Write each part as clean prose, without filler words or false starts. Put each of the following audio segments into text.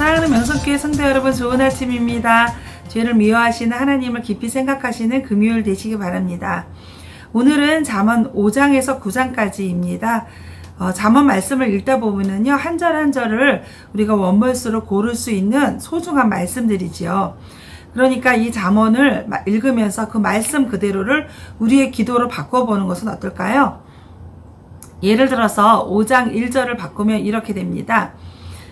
사랑하는 명성교회 성도 여러분, 좋은 아침입니다. 죄를 미워하시는 하나님을 깊이 생각하시는 금요일 되시기 바랍니다. 오늘은 잠언 5장에서 9장까지입니다. 잠언 말씀을 읽다 보면은요, 한 절 한 절을 우리가 원벌스로 고를 수 있는 소중한 말씀들이지요. 그러니까 이 잠언을 읽으면서 그 말씀 그대로를 우리의 기도로 바꿔보는 것은 어떨까요? 예를 들어서 5장 1절을 바꾸면 이렇게 됩니다.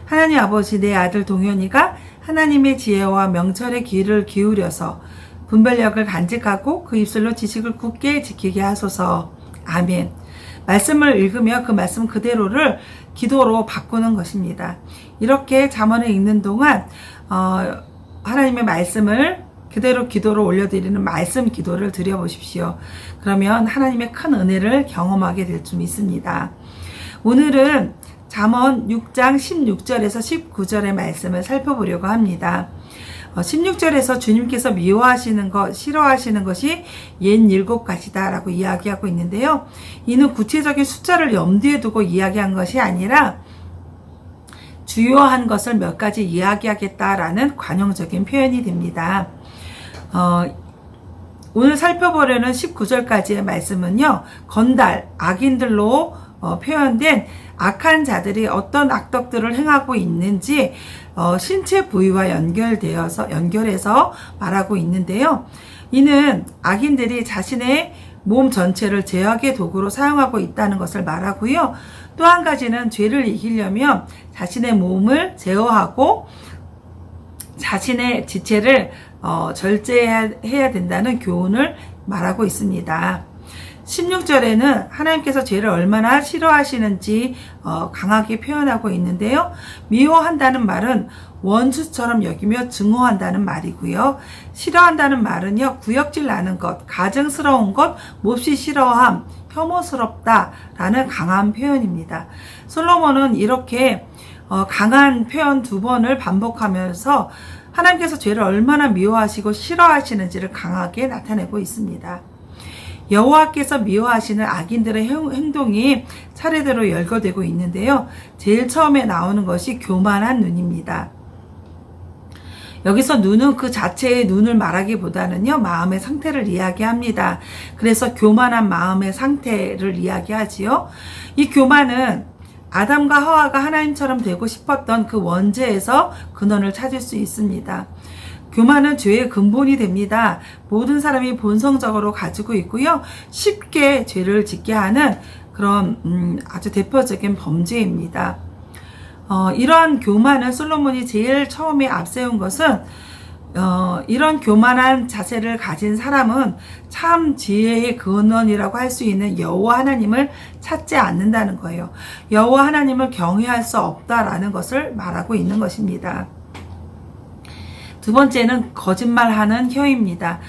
하나님 아버지, 내 아들 동현이가 하나님의 지혜와 명철의 귀를 기울여서 분별력을 간직하고 그 입술로 지식을 굳게 지키게 하소서. 아멘. 말씀을 읽으며 그 말씀 그대로를 기도로 바꾸는 것입니다. 이렇게 잠언을 읽는 동안 하나님의 말씀을 그대로 기도로 올려드리는 말씀 기도를 드려보십시오. 그러면 하나님의 큰 은혜를 경험하게 될 줄 믿습니다. 오늘은 잠언 6장 16절에서 19절의 말씀을 살펴보려고 합니다. 16절에서 주님께서 미워하시는 것, 싫어하시는 것이 67가지다 라고 이야기하고 있는데요. 이는 구체적인 숫자를 염두에 두고 이야기한 것이 아니라 주요한 것을 몇 가지 이야기하겠다라는 관용적인 표현이 됩니다. 오늘 살펴보려는 19절까지의 말씀은요, 건달, 악인들로 표현된 악한 자들이 어떤 악덕들을 행하고 있는지 신체 부위와 연결해서 말하고 있는데요. 이는 악인들이 자신의 몸 전체를 제약의 도구로 사용하고 있다는 것을 말하고요. 또 한 가지는 죄를 이기려면 자신의 몸을 제어하고 자신의 지체를 절제해야 된다는 교훈을 말하고 있습니다. 16절에는 하나님께서 죄를 얼마나 싫어하시는지 강하게 표현하고 있는데요. 미워한다는 말은 원수처럼 여기며 증오한다는 말이고요. 싫어한다는 말은요, 구역질 나는 것, 가증스러운 것, 몹시 싫어함, 혐오스럽다라는 강한 표현입니다. 솔로몬은 이렇게 강한 표현 두 번을 반복하면서 하나님께서 죄를 얼마나 미워하시고 싫어하시는지를 강하게 나타내고 있습니다. 여호와께서 미워하시는 악인들의 행동이 차례대로 열거되고 있는데요. 제일 처음에 나오는 것이 교만한 눈입니다. 여기서 눈은 그 자체의 눈을 말하기보다는요, 마음의 상태를 이야기합니다. 그래서 교만한 마음의 상태를 이야기하지요. 이 교만은 아담과 하와가 하나님처럼 되고 싶었던 그 원죄에서 근원을 찾을 수 있습니다. 교만은 죄의 근본이 됩니다. 모든 사람이 본성적으로 가지고 있고요. 쉽게 죄를 짓게 하는 그런 아주 대표적인 범죄입니다. 이러한 교만은 솔로몬이 제일 처음에 앞세운 것은 이런 교만한 자세를 가진 사람은 참 지혜의 근원이라고 할 수 있는 여호와 하나님을 찾지 않는다는 거예요. 여호와 하나님을 경외할 수 없다라는 것을 말하고 있는 것입니다. 두 번째는 거짓말하는 혀입니다.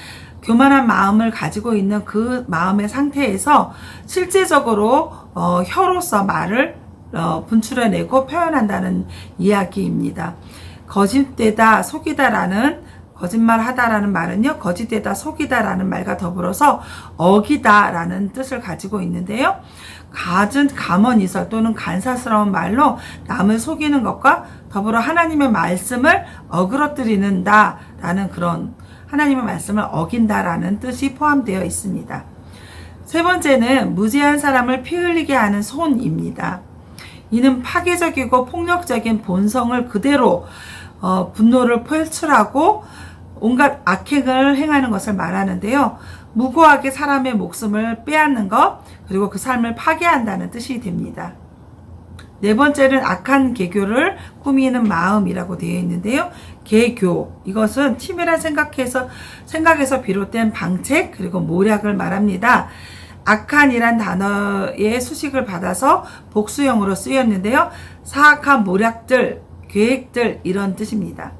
교만한 마음을 가지고 있는 그 마음의 상태에서 실제적으로 혀로서 말을 분출해내고 표현한다는 이야기입니다. 거짓되다, 속이다라는 거짓말하다라는 말은요, 거짓되다, 속이다라는 말과 더불어서 어기다라는 뜻을 가지고 있는데요. 갖은 감언이설 또는 간사스러운 말로 남을 속이는 것과 더불어 하나님의 말씀을 어그러뜨리는다라는 그런 하나님의 말씀을 어긴다라는 뜻이 포함되어 있습니다. 세 번째는 무지한 사람을 피 흘리게 하는 손입니다. 이는 파괴적이고 폭력적인 본성을 그대로 분노를 표출하고 온갖 악행을 행하는 것을 말하는데요. 무고하게 사람의 목숨을 빼앗는 것, 그리고 그 삶을 파괴한다는 뜻이 됩니다. 네 번째는 악한 계교를 꾸미는 마음이라고 되어 있는데요. 계교, 이것은 치밀한 생각에서 비롯된 방책 그리고 모략을 말합니다. 악한이란 단어의 수식을 받아서 복수형으로 쓰였는데요. 사악한 모략들, 계획들 이런 뜻입니다.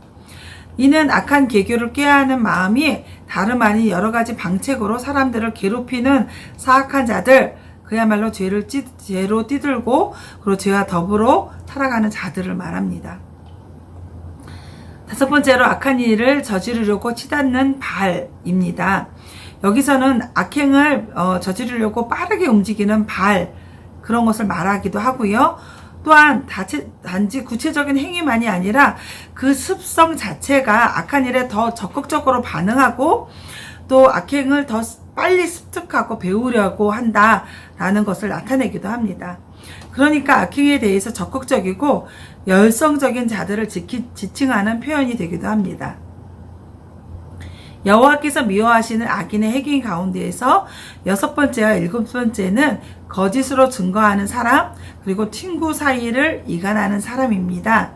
이는 악한 계교를 꾀하는 마음이 다름 아닌 여러 가지 방책으로 사람들을 괴롭히는 사악한 자들, 그야말로 죄로 띠들고 그리고 죄와 더불어 살아가는 자들을 말합니다. 다섯 번째로 악한 일을 저지르려고 치닫는 발입니다. 여기서는 악행을 저지르려고 빠르게 움직이는 발, 그런 것을 말하기도 하고요. 또한 단지 구체적인 행위만이 아니라 그 습성 자체가 악한 일에 더 적극적으로 반응하고 또 악행을 더 빨리 습득하고 배우려고 한다라는 것을 나타내기도 합니다. 그러니까 악행에 대해서 적극적이고 열성적인 자들을 지칭하는 표현이 되기도 합니다. 여호와께서 미워하시는 악인의 행위 가운데에서 6번째와 7번째는 거짓으로 증거하는 사람, 그리고 친구 사이를 이간하는 사람입니다.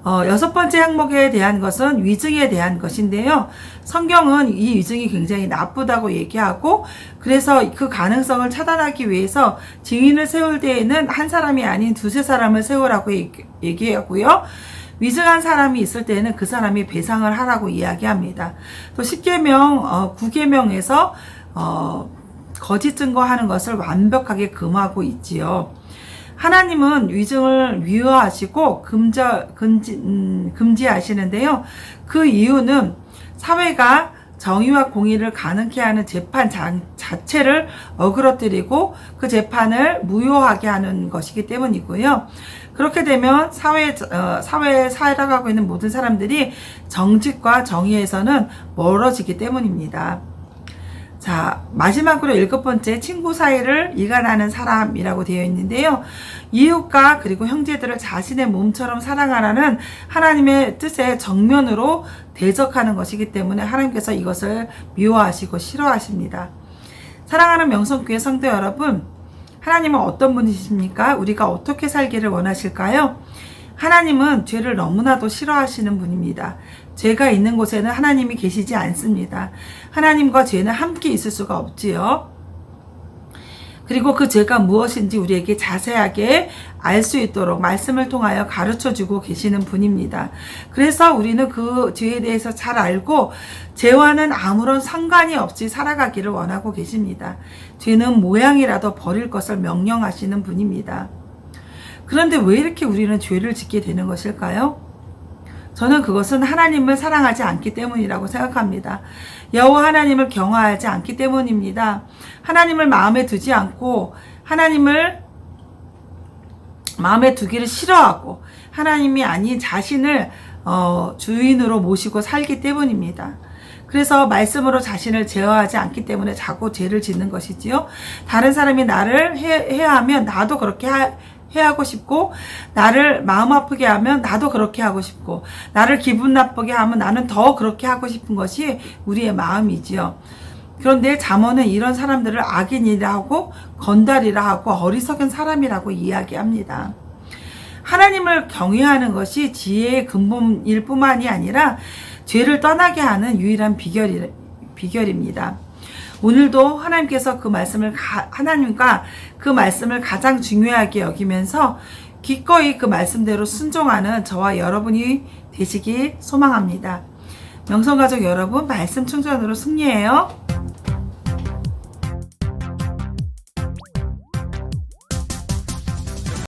6번째 항목에 대한 것은 위증에 대한 것인데요. 성경은 이 위증이 굉장히 나쁘다고 얘기하고, 그래서 그 가능성을 차단하기 위해서 증인을 세울 때에는 한 사람이 아닌 두세 사람을 세우라고 얘기하고요. 위증한 사람이 있을 때는 그 사람이 배상을 하라고 이야기합니다. 또 10계명, 9계명에서 거짓 증거하는 것을 완벽하게 금하고 있지요. 하나님은 위증을 미워하시고 금지하시는데요. 그 이유는 사회가 정의와 공의를 가능케 하는 재판 자체를 어그러뜨리고 그 재판을 무효하게 하는 것이기 때문이고요. 그렇게 되면 사회에 살아가고 있는 모든 사람들이 정직과 정의에서는 멀어지기 때문입니다. 자, 마지막으로 7번째, 친구 사이를 이간하는 사람이라고 되어 있는데요. 이웃과 그리고 형제들을 자신의 몸처럼 사랑하라는 하나님의 뜻에 정면으로 대적하는 것이기 때문에 하나님께서 이것을 미워하시고 싫어하십니다. 사랑하는 명성교회 성도 여러분, 하나님은 어떤 분이십니까? 우리가 어떻게 살기를 원하실까요? 하나님은 죄를 너무나도 싫어하시는 분입니다. 죄가 있는 곳에는 하나님이 계시지 않습니다. 하나님과 죄는 함께 있을 수가 없지요. 그리고 그 죄가 무엇인지 우리에게 자세하게 알 수 있도록 말씀을 통하여 가르쳐주고 계시는 분입니다. 그래서 우리는 그 죄에 대해서 잘 알고 죄와는 아무런 상관이 없이 살아가기를 원하고 계십니다. 죄는 모양이라도 버릴 것을 명령하시는 분입니다. 그런데 왜 이렇게 우리는 죄를 짓게 되는 것일까요? 저는 그것은 하나님을 사랑하지 않기 때문이라고 생각합니다. 여호와 하나님을 경외하지 않기 때문입니다. 하나님을 마음에 두지 않고 하나님을 마음에 두기를 싫어하고 하나님이 아닌 자신을 주인으로 모시고 살기 때문입니다. 그래서 말씀으로 자신을 제어하지 않기 때문에 자꾸 죄를 짓는 것이지요. 다른 사람이 나를 해야 하면 나도 그렇게 해야 하고 싶고, 나를 마음 아프게 하면 나도 그렇게 하고 싶고, 나를 기분 나쁘게 하면 나는 더 그렇게 하고 싶은 것이 우리의 마음이지요. 그런데 잠언은 이런 사람들을 악인이라 하고 건달이라 하고 어리석은 사람이라고 이야기합니다. 하나님을 경외하는 것이 지혜의 근본일 뿐만이 아니라 죄를 떠나게 하는 유일한 비결입니다. 오늘도 하나님께서 하나님과 그 말씀을 가장 중요하게 여기면서 기꺼이 그 말씀대로 순종하는 저와 여러분이 되시길 소망합니다. 명성가족 여러분, 말씀 충전으로 승리해요.